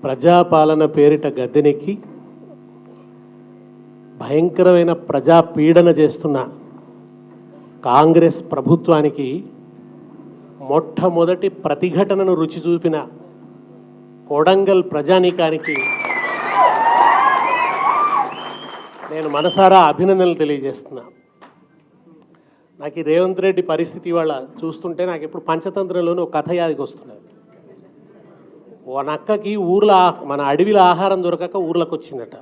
ప్రజాపాలన పేరిట గద్దెనెక్కి భయంకరమైన ప్రజాపీడన చేస్తున్న కాంగ్రెస్ ప్రభుత్వానికి మొట్టమొదటి ప్రతిఘటనను రుచి చూపిన కొడంగల్ ప్రజానీకానికి నేను మనసారా అభినందనలు తెలియజేస్తున్నా. నాకు ఈ రేవంత్ రెడ్డి పరిస్థితి ఇవాళ చూస్తుంటే నాకు ఇప్పుడు పంచతంత్రంలోనే ఒక కథ యాదికి వస్తున్నది. ఓ నక్కకి ఊర్లో మన అడవిలో ఆహారం దొరకక ఊర్లోకి వచ్చిందట.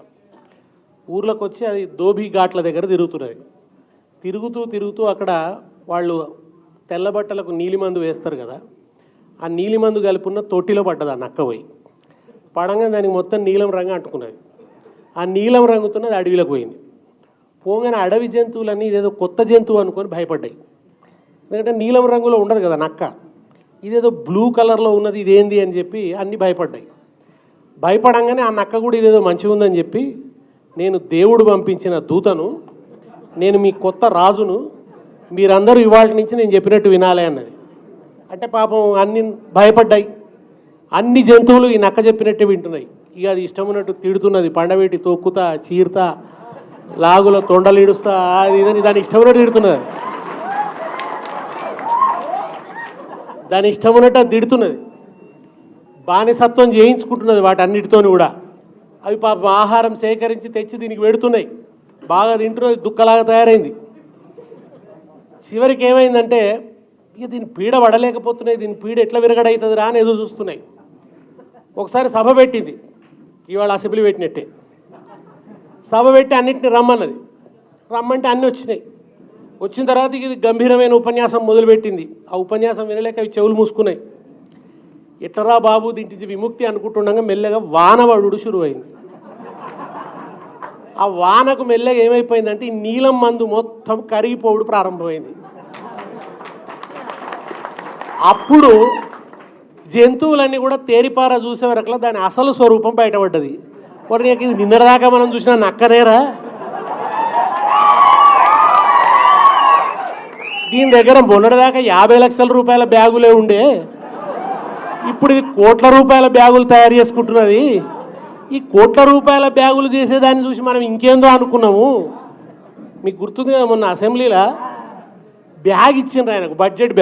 ఊర్లోకి వచ్చి అది దోబీ ఘాట్ల దగ్గర తిరుగుతున్నది. తిరుగుతూ తిరుగుతూ అక్కడ వాళ్ళు తెల్లబట్టలకు నీలిమందు వేస్తారు కదా, ఆ నీలిమందు కలిపున్న తొట్టిలో పడ్డది ఆ నక్క పోయి. పడంగా దానికి మొత్తం నీలం రంగు అంటుకున్నది. ఆ నీలం రంగుతున్నది అడవిలోకి పోయింది. పోగానే అడవి జంతువులన్నీ ఇదేదో కొత్త జంతువు అనుకొని భయపడ్డాయి. ఎందుకంటే నీలం రంగులో ఉండదు కదా నక్క, ఇదేదో బ్లూ కలర్లో ఉన్నది, ఇదేంది అని చెప్పి అన్నీ భయపడ్డాయి. భయపడంగానే ఆ నక్క కూడా ఇదేదో మంచిగా ఉందని చెప్పి, నేను దేవుడు పంపించిన దూతను, నేను మీ కొత్త రాజును, మీరందరూ ఇవాళ నుంచి నేను చెప్పినట్టు వినాలి అన్నది. అంటే పాపం అన్ని భయపడ్డాయి. అన్ని జంతువులు ఈ నక్క చెప్పినట్టే వింటున్నాయి. ఇక అది ఇష్టం ఉన్నట్టు తిడుతున్నది, పండబెట్టి తొక్కుతా చీరుతా లాగుల తొండలు ఇడుస్తా అది ఇదని దాని ఇష్టం ఉన్నట్టు తిడుతున్నది. దాని ఇష్టం ఉన్నట్టు అది తిడుతున్నది. బానిసత్వం చేయించుకుంటున్నది వాటన్నిటితోని కూడా. అవి పాపం ఆహారం సేకరించి తెచ్చి దీనికి పెడుతున్నాయి. బాగా తింటున్నది, దుక్కలాగా తయారైంది. చివరికి ఏమైందంటే ఇక దీని పీడ పడలేకపోతున్నాయి, దీని పీడ ఎట్లా విరగడవుతుంది రా అని ఎదురు చూస్తున్నాయి. ఒకసారి సభ పెట్టింది, ఇవాళ అసెంబ్లీ పెట్టినట్టే. సభ పెట్టి అన్నింటిని రమ్మన్నది. రమ్మంటే అన్నీ వచ్చినాయి. వచ్చిన తర్వాత ఇది గంభీరమైన ఉపన్యాసం మొదలుపెట్టింది. ఆ ఉపన్యాసం వినలేక అవి చెవులు మూసుకున్నాయి. ఎట్లరా బాబు దీంటి విముక్తి అనుకుంటుండగా మెల్లగా వానవడు షురువైంది. ఆ వానకు మెల్లగా ఏమైపోయిందంటే ఈ నీలం మందు మొత్తం కరిగిపోవడం ప్రారంభమైంది. అప్పుడు జంతువులన్నీ కూడా తేరిపార చూసే వరకులా దాని అసలు స్వరూపం బయటపడ్డది. మరి నీకు ఇది నిన్నదాకా మనం చూసిన నక్కనేరా, దీని దగ్గర మొన్నటిదాకా 50 లక్షల రూపాయల బ్యాగులే ఉండే, ఇప్పుడు ఇది కోట్ల రూపాయల బ్యాగులు తయారు చేసుకుంటున్నది. ఈ కోట్ల రూపాయల బ్యాగులు చేసేదాన్ని చూసి మనం ఇంకేందో అనుకున్నాము. మీకు గుర్తుంది కదా, మొన్న అసెంబ్లీలో బ్యాగ్ ఇచ్చిండ్రు ఆయనకు, బడ్జెట్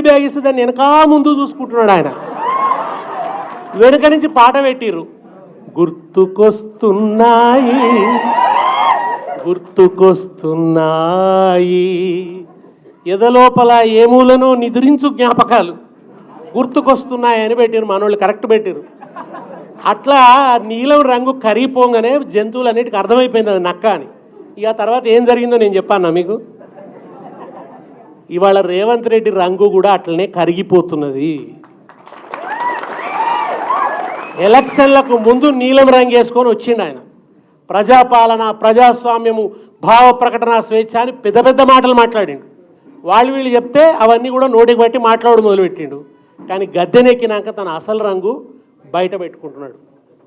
బ్యాగ్ ఇస్తే దాన్ని వెనకా ముందు చూసుకుంటున్నాడు ఆయన. వెనుక నుంచి పాట పెట్టిర్రు, గుర్తుకొస్తున్నాయి ఎదలోపల ఏమూలను నిద్రించు జ్ఞాపకాలు గుర్తుకొస్తున్నాయని పెట్టిరు మనోళ్ళు, కరెక్ట్ పెట్టిరు. అట్లా నీలం రంగు కరిగిపోగానే జంతువులు అన్నిటికీ అర్థమైపోయింది అది నక్క అని. ఇక తర్వాత ఏం జరిగిందో నేను చెప్పాను మీకు. ఇవాళ రేవంత్ రెడ్డి రంగు కూడా అట్లనే కరిగిపోతున్నది. ఎలక్షన్లకు ముందు నీలం రంగు వేసుకొని వచ్చిండు ఆయన. ప్రజాపాలన, ప్రజాస్వామ్యము, భావ ప్రకటన స్వేచ్ఛ అని పెద్ద పెద్ద మాటలు మాట్లాడిండు. వీళ్ళు చెప్తే అవన్నీ కూడా నోటికి బట్టి మాట్లాడడం మొదలుపెట్టిండు. కానీ గద్దెనెక్కినాక తన అసలు రంగు బయట పెట్టుకుంటున్నాడు.